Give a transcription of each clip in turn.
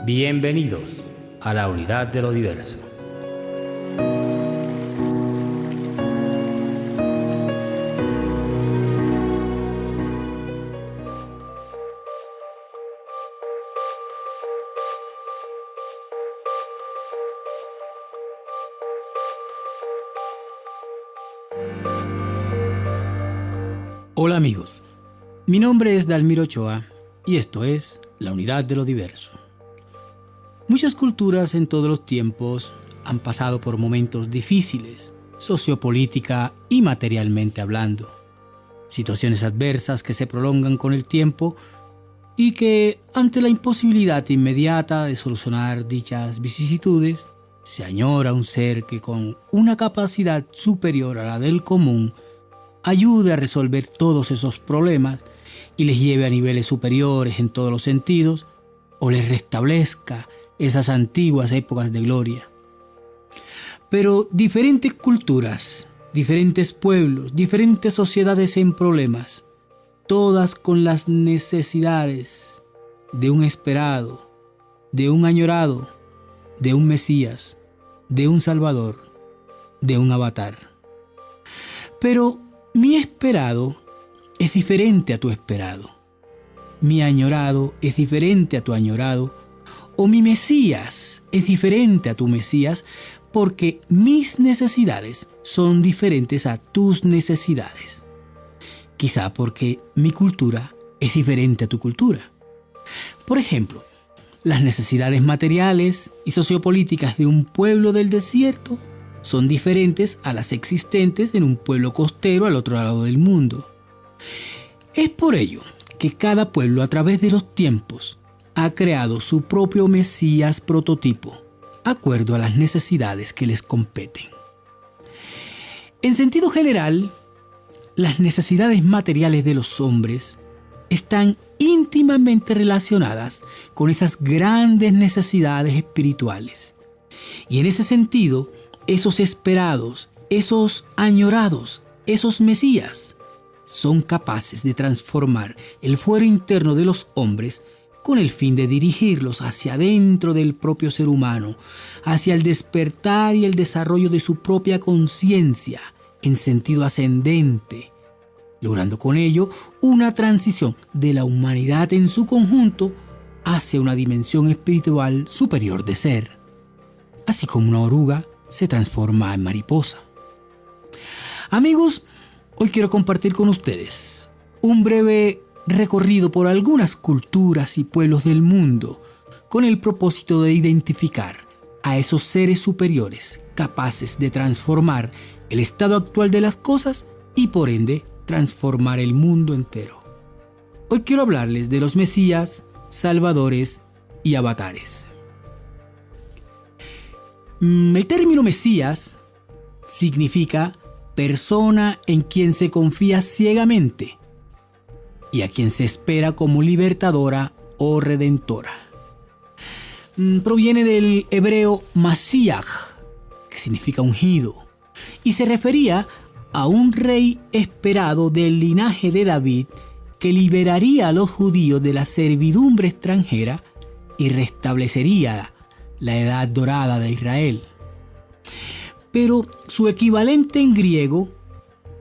Bienvenidos a la unidad de lo diverso. Hola amigos, mi nombre es Dalmiro Ochoa y esto es la unidad de lo diverso. Muchas culturas en todos los tiempos han pasado por momentos difíciles, sociopolítica y materialmente hablando. Situaciones adversas que se prolongan con el tiempo y que, ante la imposibilidad inmediata de solucionar dichas vicisitudes, se añora un ser que con una capacidad superior a la del común ayude a resolver todos esos problemas y les lleve a niveles superiores en todos los sentidos o les restablezca esas antiguas épocas de gloria. Pero diferentes culturas, diferentes pueblos, diferentes sociedades en problemas, todas con las necesidades de un esperado, de un añorado, de un Mesías, de un Salvador, de un avatar. Pero mi esperado es diferente a tu esperado. Mi añorado es diferente a tu añorado. O mi Mesías es diferente a tu Mesías, porque mis necesidades son diferentes a tus necesidades. Quizá porque mi cultura es diferente a tu cultura. Por ejemplo, las necesidades materiales y sociopolíticas de un pueblo del desierto son diferentes a las existentes en un pueblo costero al otro lado del mundo. Es por ello que cada pueblo a través de los tiempos ha creado su propio Mesías prototipo, acuerdo a las necesidades que les competen. En sentido general, las necesidades materiales de los hombres están íntimamente relacionadas con esas grandes necesidades espirituales. Y en ese sentido, esos esperados, esos añorados, esos Mesías, son capaces de transformar el fuero interno de los hombres con el fin de dirigirlos hacia adentro del propio ser humano, hacia el despertar y el desarrollo de su propia conciencia en sentido ascendente, logrando con ello una transición de la humanidad en su conjunto hacia una dimensión espiritual superior de ser, así como una oruga se transforma en mariposa. Amigos, hoy quiero compartir con ustedes un breve recorrido por algunas culturas y pueblos del mundo con el propósito de identificar a esos seres superiores capaces de transformar el estado actual de las cosas y por ende transformar el mundo entero. Hoy quiero hablarles de los Mesías, Salvadores y Avatares. El término Mesías significa persona en quien se confía ciegamente y a quien se espera como libertadora o redentora. Proviene del hebreo Mashiach, que significa ungido, y se refería a un rey esperado del linaje de David que liberaría a los judíos de la servidumbre extranjera y restablecería la edad dorada de Israel. Pero su equivalente en griego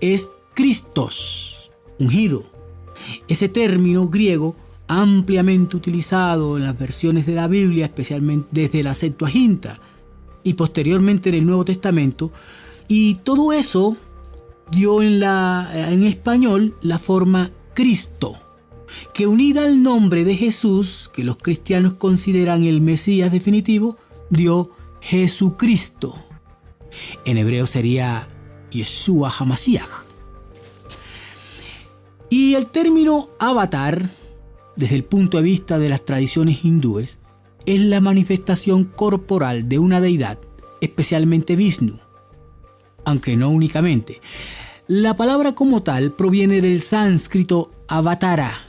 es Christos, ungido. Ese término griego ampliamente utilizado en las versiones de la Biblia, especialmente desde la Septuaginta y posteriormente en el Nuevo Testamento, y todo eso dio en español la forma Cristo, que unida al nombre de Jesús, que los cristianos consideran el Mesías definitivo, dio Jesucristo. En hebreo sería Yeshua HaMashiach. Y el término avatar, desde el punto de vista de las tradiciones hindúes, es la manifestación corporal de una deidad, especialmente Vishnu, aunque no únicamente. La palabra como tal proviene del sánscrito avatara,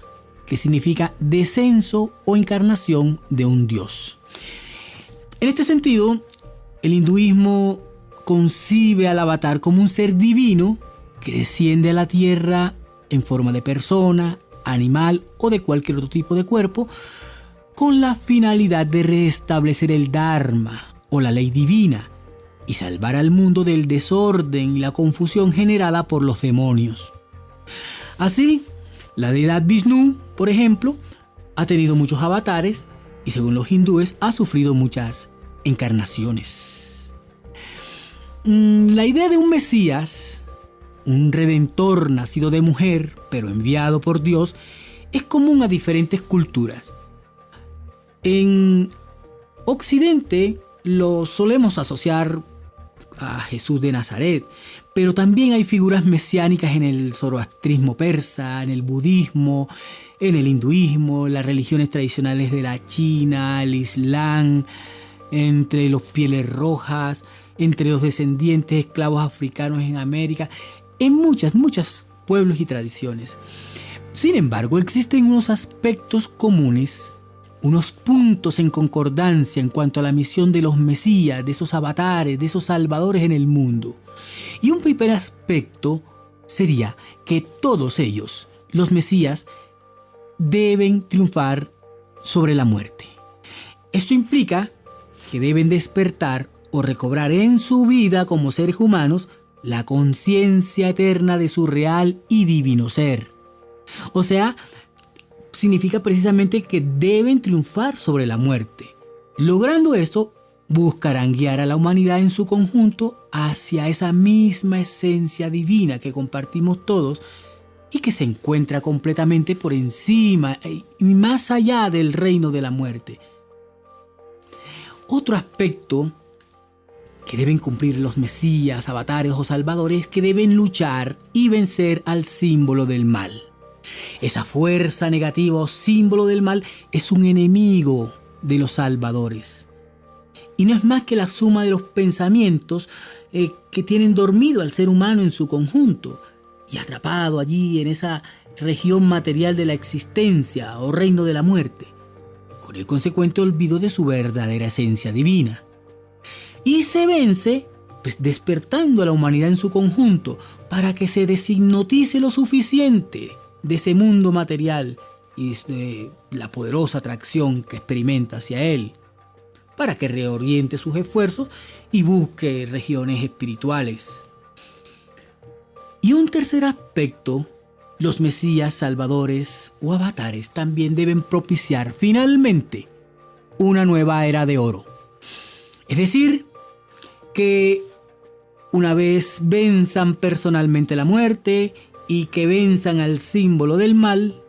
que significa descenso o encarnación de un dios. En este sentido, el hinduismo concibe al avatar como un ser divino que desciende a la tierra en forma de persona, animal o de cualquier otro tipo de cuerpo, con la finalidad de restablecer el Dharma o la ley divina y salvar al mundo del desorden y la confusión generada por los demonios. Así, la deidad Vishnu, por ejemplo, ha tenido muchos avatares y según los hindúes ha sufrido muchas encarnaciones. La idea de un Mesías, un redentor nacido de mujer pero enviado por Dios, es común a diferentes culturas. En Occidente lo solemos asociar a Jesús de Nazaret, pero también hay figuras mesiánicas en el zoroastrismo persa, en el budismo, en el hinduismo, en las religiones tradicionales de la China, el Islam, entre los pieles rojas, entre los descendientes de esclavos africanos en América, en muchos pueblos y tradiciones. Sin embargo, existen unos aspectos comunes, unos puntos en concordancia en cuanto a la misión de los mesías, de esos avatares, de esos salvadores en el mundo. Y un primer aspecto sería que todos ellos, los mesías, deben triunfar sobre la muerte. Esto implica que deben despertar o recobrar en su vida como seres humanos la conciencia eterna de su real y divino ser. O sea, significa precisamente que deben triunfar sobre la muerte. Logrando esto, buscarán guiar a la humanidad en su conjunto hacia esa misma esencia divina que compartimos todos y que se encuentra completamente por encima y más allá del reino de la muerte. Otro aspecto que deben cumplir los mesías, avatares o salvadores es que deben luchar y vencer al símbolo del mal. Esa fuerza negativa o símbolo del mal es un enemigo de los salvadores. Y no es más que la suma de los pensamientos que tienen dormido al ser humano en su conjunto y atrapado allí en esa región material de la existencia o reino de la muerte, con el consecuente olvido de su verdadera esencia divina. Y se vence despertando a la humanidad en su conjunto para que se deshipnotice lo suficiente de ese mundo material y de la poderosa atracción que experimenta hacia él, para que reoriente sus esfuerzos y busque regiones espirituales. Y un tercer aspecto, los mesías, salvadores o avatares también deben propiciar finalmente una nueva era de oro. Es decir, que una vez venzan personalmente la muerte y que venzan al símbolo del mal,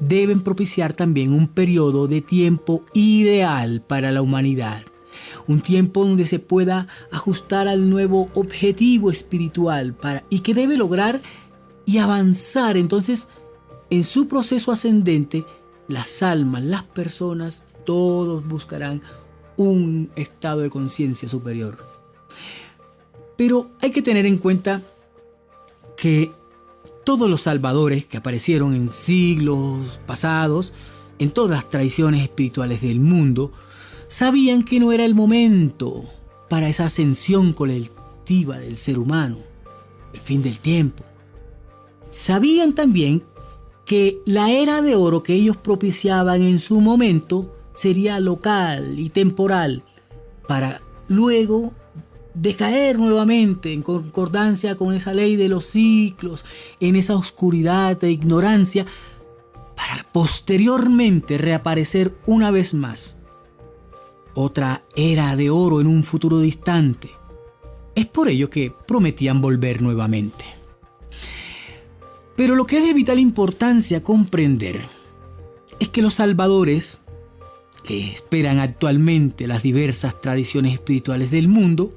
deben propiciar también un periodo de tiempo ideal para la humanidad. Un tiempo donde se pueda ajustar al nuevo objetivo espiritual y que debe lograr y avanzar. Entonces, en su proceso ascendente, las almas, las personas, todos buscarán un estado de conciencia superior. Pero hay que tener en cuenta que todos los salvadores que aparecieron en siglos pasados, en todas las tradiciones espirituales del mundo, sabían que no era el momento para esa ascensión colectiva del ser humano, el fin del tiempo. Sabían también que la era de oro que ellos propiciaban en su momento sería local y temporal, para luego decaer nuevamente en concordancia con esa ley de los ciclos, en esa oscuridad e ignorancia, para posteriormente reaparecer una vez más. Otra era de oro en un futuro distante. Es por ello que prometían volver nuevamente. Pero lo que es de vital importancia comprender es que los salvadores, que esperan actualmente las diversas tradiciones espirituales del mundo,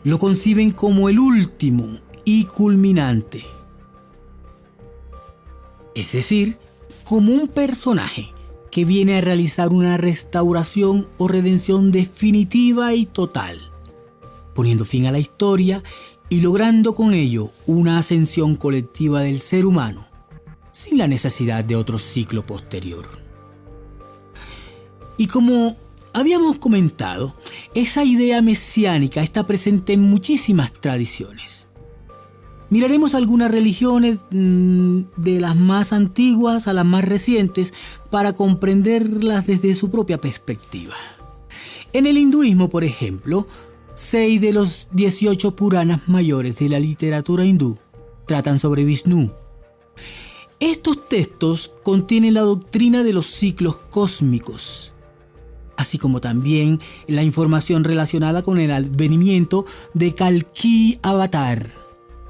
lo conciben como el último y culminante. Es decir, como un personaje que viene a realizar una restauración o redención definitiva y total, poniendo fin a la historia y logrando con ello una ascensión colectiva del ser humano, sin la necesidad de otro ciclo posterior. Y como habíamos comentado, esa idea mesiánica está presente en muchísimas tradiciones. Miraremos algunas religiones de las más antiguas a las más recientes para comprenderlas desde su propia perspectiva. En el hinduismo, por ejemplo, 6 de los 18 Puranas mayores de la literatura hindú tratan sobre Vishnu. Estos textos contienen la doctrina de los ciclos cósmicos, así como también la información relacionada con el advenimiento de Kalki Avatar,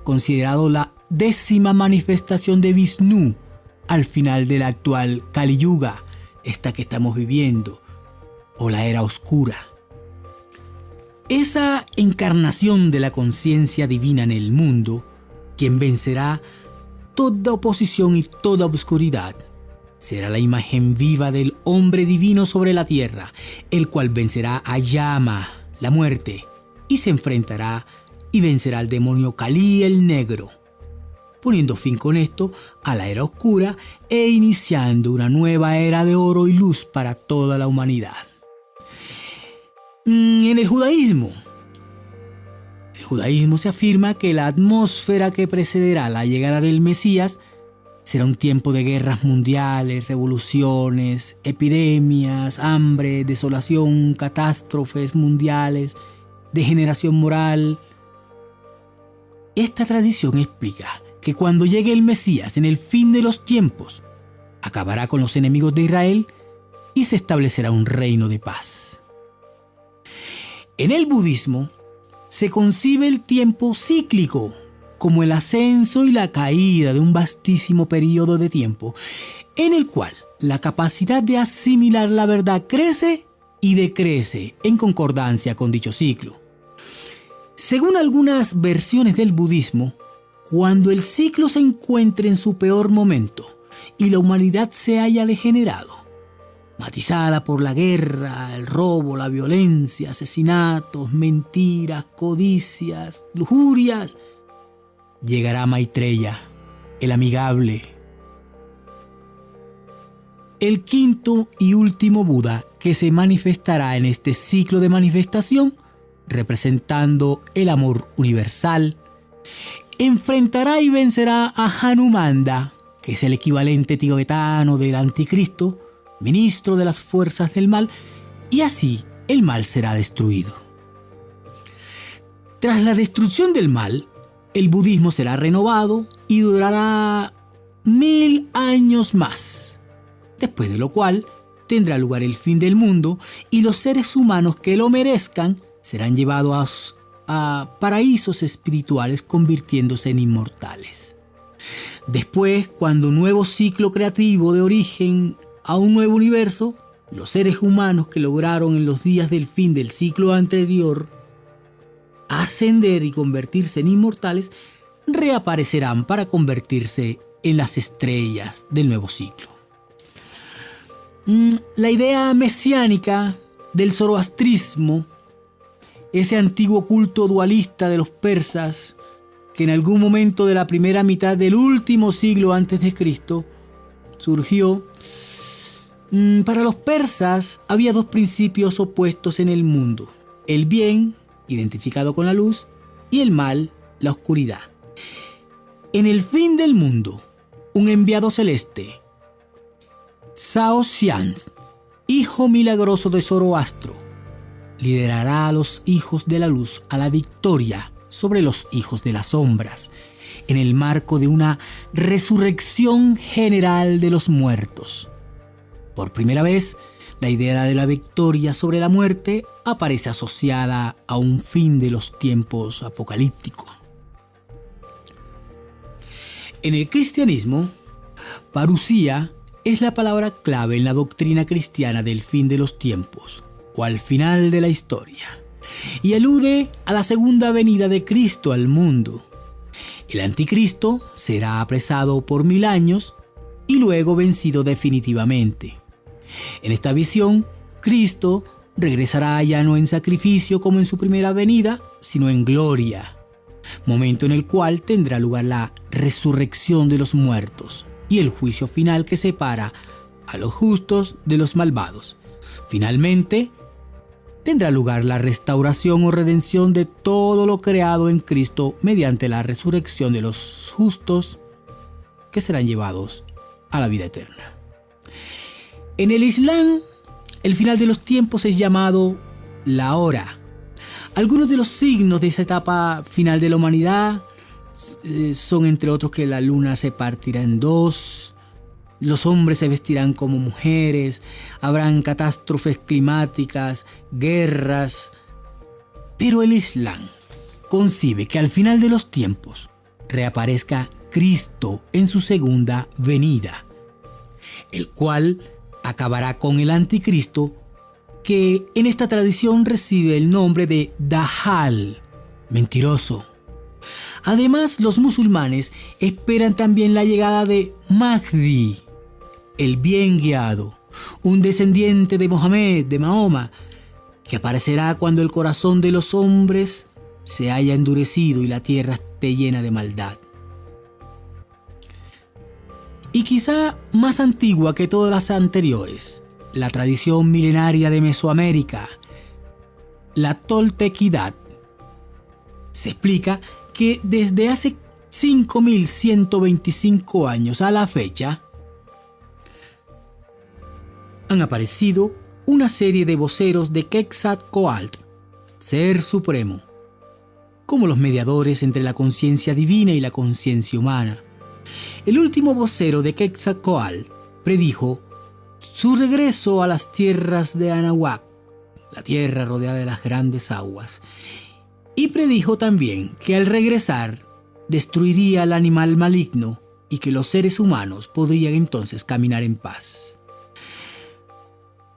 considerado la 10ª manifestación de Vishnu al final de la actual Kali Yuga, esta que estamos viviendo, o la era oscura. Esa encarnación de la conciencia divina en el mundo, quien vencerá toda oposición y toda oscuridad, será la imagen viva del hombre divino sobre la tierra, el cual vencerá a Yama, la muerte, y se enfrentará y vencerá al demonio Kali el Negro, poniendo fin con esto a la era oscura e iniciando una nueva era de oro y luz para toda la humanidad. En el judaísmo se afirma que la atmósfera que precederá la llegada del Mesías será un tiempo de guerras mundiales, revoluciones, epidemias, hambre, desolación, catástrofes mundiales, degeneración moral. Esta tradición explica que cuando llegue el Mesías en el fin de los tiempos, acabará con los enemigos de Israel y se establecerá un reino de paz. En el budismo se concibe el tiempo cíclico como el ascenso y la caída de un vastísimo periodo de tiempo en el cual la capacidad de asimilar la verdad crece y decrece en concordancia con dicho ciclo. Según algunas versiones del budismo, cuando el ciclo se encuentre en su peor momento y la humanidad se haya degenerado, matizada por la guerra, el robo, la violencia, asesinatos, mentiras, codicias, lujurias, llegará Maitreya, el amigable, el quinto y último Buda que se manifestará en este ciclo de manifestación, representando el amor universal. Enfrentará y vencerá a Hanumanda, que es el equivalente tibetano del anticristo, ministro de las fuerzas del mal, y así el mal será destruido. Tras la destrucción del mal, el budismo será renovado y durará 1000 años más, después de lo cual tendrá lugar el fin del mundo y los seres humanos que lo merezcan serán llevados a paraísos espirituales convirtiéndose en inmortales. Después, cuando un nuevo ciclo creativo de origen a un nuevo universo, los seres humanos que lograron en los días del fin del ciclo anterior ascender y convertirse en inmortales, reaparecerán para convertirse en las estrellas del nuevo ciclo. La idea mesiánica del zoroastrismo, ese antiguo culto dualista de los persas, que en algún momento de la primera mitad del último siglo antes de Cristo surgió. Para los persas había dos principios opuestos en el mundo: el bien, identificado con la luz, y el mal, la oscuridad. En el fin del mundo, un enviado celeste, Sao Xian, hijo milagroso de Zoroastro, liderará a los hijos de la luz a la victoria sobre los hijos de las sombras, en el marco de una resurrección general de los muertos. Por primera vez, la idea de la victoria sobre la muerte aparece asociada a un fin de los tiempos apocalípticos. En el cristianismo, parusía es la palabra clave en la doctrina cristiana del fin de los tiempos, o al final de la historia, y alude a la segunda venida de Cristo al mundo. El anticristo será apresado por 1000 años y luego vencido definitivamente. En esta visión, Cristo regresará ya no en sacrificio como en su primera venida, sino en gloria, momento en el cual tendrá lugar la resurrección de los muertos y el juicio final que separa a los justos de los malvados. Finalmente, tendrá lugar la restauración o redención de todo lo creado en Cristo mediante la resurrección de los justos que serán llevados a la vida eterna. En el Islam, el final de los tiempos es llamado la hora. Algunos de los signos de esa etapa final de la humanidad son, entre otros, que la luna se partirá en dos, los hombres se vestirán como mujeres, habrán catástrofes climáticas, guerras. Pero el Islam concibe que al final de los tiempos reaparezca Cristo en su segunda venida, el cual acabará con el anticristo, que en esta tradición recibe el nombre de Dajjal, mentiroso. Además, los musulmanes esperan también la llegada de Mahdi, el bien guiado, un descendiente de Mohammed, de Mahoma, que aparecerá cuando el corazón de los hombres se haya endurecido y la tierra esté llena de maldad. Y quizá más antigua que todas las anteriores, la tradición milenaria de Mesoamérica, la toltequidad, se explica que desde hace 5.125 años a la fecha han aparecido una serie de voceros de Quetzalcóatl, Ser Supremo, como los mediadores entre la conciencia divina y la conciencia humana. El último vocero de Quetzalcóatl predijo su regreso a las tierras de Anahuac, la tierra rodeada de las grandes aguas, y predijo también que al regresar destruiría al animal maligno y que los seres humanos podrían entonces caminar en paz.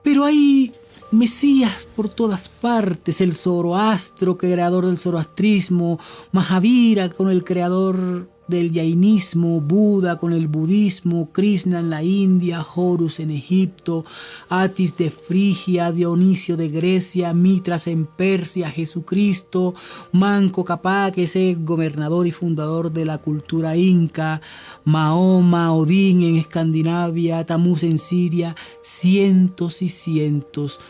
Pero hay mesías por todas partes: el Zoroastro, creador del zoroastrismo, Mahavira con el creador del jainismo, Buda con el budismo, Krishna en la India, Horus en Egipto, Atis de Frigia, Dionisio de Grecia, Mitras en Persia, Jesucristo, Manco Cápac, que es el gobernador y fundador de la cultura inca, Mahoma, Odín en Escandinavia, Tamuz en Siria, cientos y cientos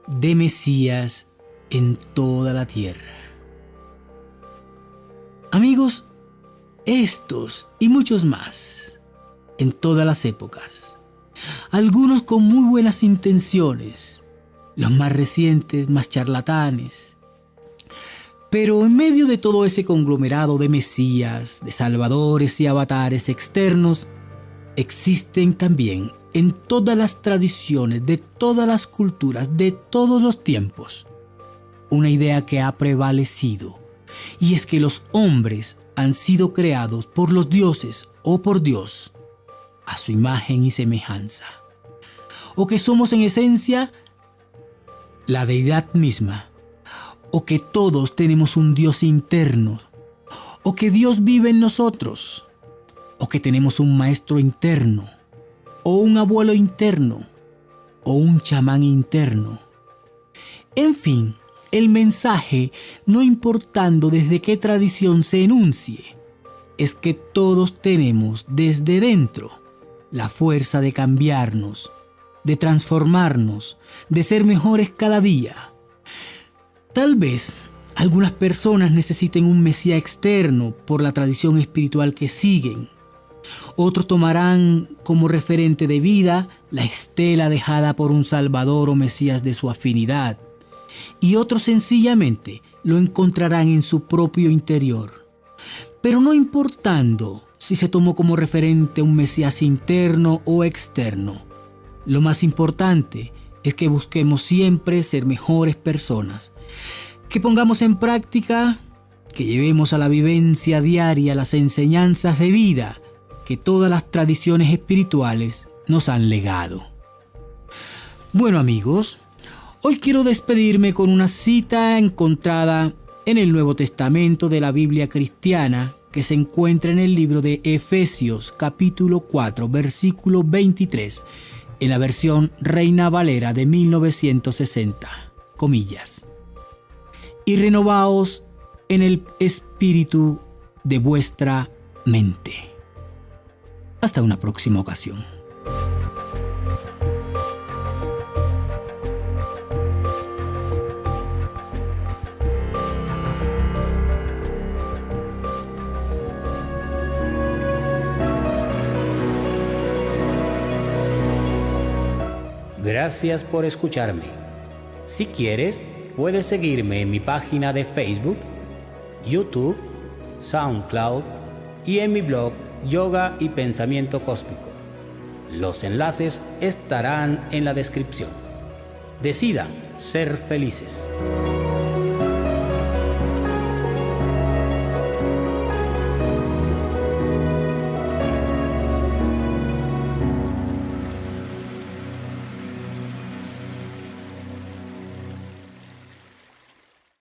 de mesías en toda la tierra. Amigos, estos y muchos más, en todas las épocas, algunos con muy buenas intenciones, los más recientes más charlatanes. Pero en medio de todo ese conglomerado de mesías, de salvadores y avatares externos, existen también en todas las tradiciones, de todas las culturas, de todos los tiempos, una idea que ha prevalecido, y es que los hombres han sido creados por los dioses o por Dios a su imagen y semejanza, o que somos en esencia la deidad misma, o que todos tenemos un Dios interno, o que Dios vive en nosotros, o que tenemos un maestro interno, o un abuelo interno, o un chamán interno. En fin, el mensaje, no importando desde qué tradición se enuncie, es que todos tenemos desde dentro la fuerza de cambiarnos, de transformarnos, de ser mejores cada día. Tal vez algunas personas necesiten un Mesías externo por la tradición espiritual que siguen. Otros tomarán como referente de vida la estela dejada por un Salvador o Mesías de su afinidad. Y otros sencillamente lo encontrarán en su propio interior. Pero no importando si se tomó como referente un Mesías interno o externo, lo más importante es que busquemos siempre ser mejores personas, que pongamos en práctica, que llevemos a la vivencia diaria las enseñanzas de vida que todas las tradiciones espirituales nos han legado. Bueno, amigos, hoy quiero despedirme con una cita encontrada en el Nuevo Testamento de la Biblia cristiana, que se encuentra en el libro de Efesios capítulo 4 versículo 23, en la versión Reina Valera de 1960, comillas: y renovaos en el espíritu de vuestra mente. Hasta una próxima ocasión. Gracias por escucharme. Si quieres, puedes seguirme en mi página de Facebook, YouTube, SoundCloud y en mi blog Yoga y Pensamiento Cósmico. Los enlaces estarán en la descripción. Decidan ser felices.